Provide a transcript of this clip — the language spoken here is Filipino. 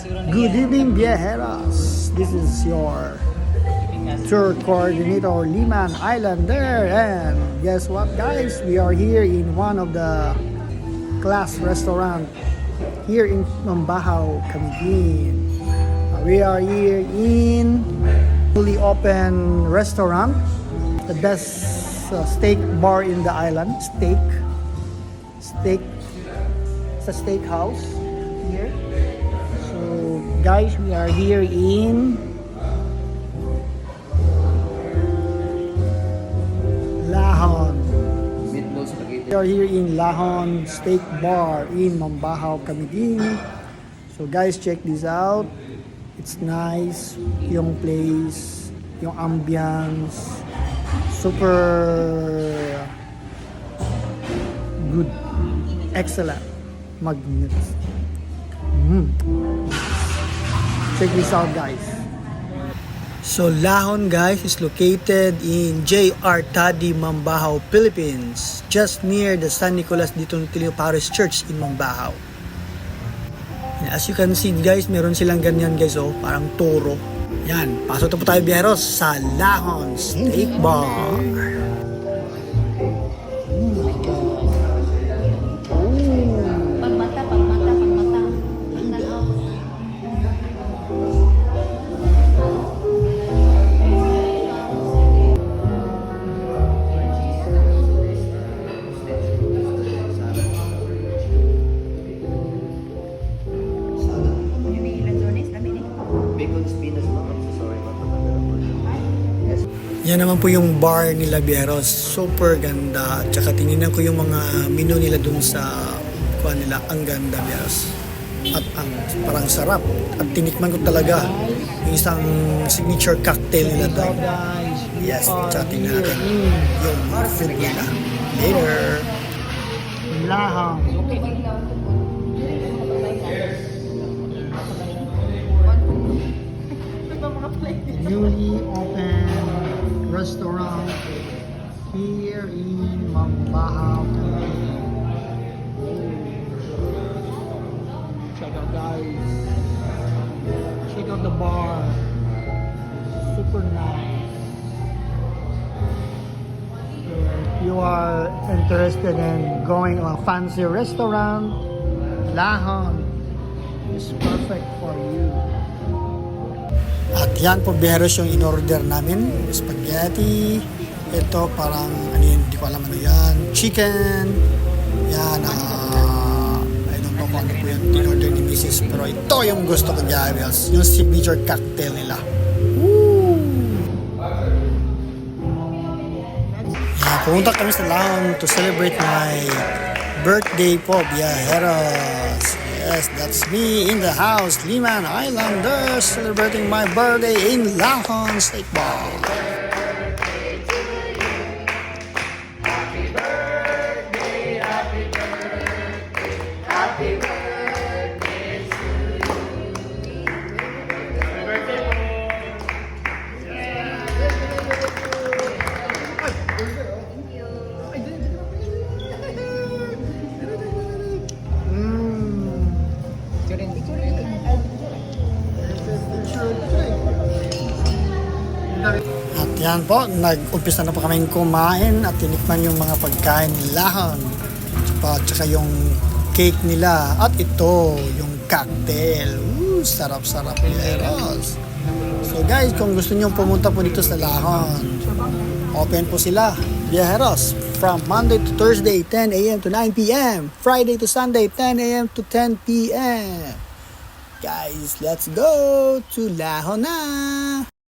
Good evening, viajeros. This is your tour coordinator, Liman Islander. And guess what, guys? We are here in one of the class restaurant here in Mambahaw, Camiguin. We are here in fully open restaurant, the best steak bar in the island. Steak. It's a steakhouse here. So guys, we are here in Lahon. We are here in Lahon Steak Bar in Mambahaw, Camiguin. So guys, check this out. It's nice, yung place, yung ambience, super good, excellent, magnificent. Check this out, guys. So Lahon, guys, is located in J.R. Tadi, Mambahaw, Philippines, just near the San Nicolas de Tontillo Parish Church in Mambahaw. And as you can see, guys, meron silang ganyan, guys, oh, parang toro. Yan, pasok na po tayo, biyeros, sa Lahon Steak Bar. Pagmata. Yan naman po yung bar nila, biyeros. Super ganda. Tsaka tinignan ko yung mga menu nila dun sa kuha nila. Ang ganda, biyeros. At ang parang sarap. At tinikman ko talaga yung isang signature cocktail nila doon. Yes, tsaka tingnan natin yung food nila. Later. Lahon. Newly open restaurant here in Mambahaw. Check out, guys. Check out the bar. Super nice. If you are interested in going to a fancy restaurant, Lahon is perfect for you. At yan po, biyeros, yung in-order namin. Spaghetti. Ito parang, ano yun, hindi ko alam ano yan. Chicken. Yan, I don't know kung ano po yung in-order ni Mrs. Pero ito yung gusto ko, biyeros. Yung signature cocktail nila. Woo! Yan, pumunta kami sa Lahon to celebrate my birthday po, biyeros. Yes, that's me in the house, Liman Islander, celebrating my birthday in Lahon Steak Bar. Happy birthday to you. At yan po, nag-umpisa na po kaming kumain at tinikman yung mga pagkain ni Lahon. At saka yung cake nila. At ito, yung cocktail. Sarap-sarap, biyeros. So guys, kung gusto nyo pumunta po dito sa Lahon, open po sila, biyeros. From Monday to Thursday, 10 a.m. to 9 p.m. Friday to Sunday, 10 a.m. to 10 p.m. Guys, let's go to Lahon na!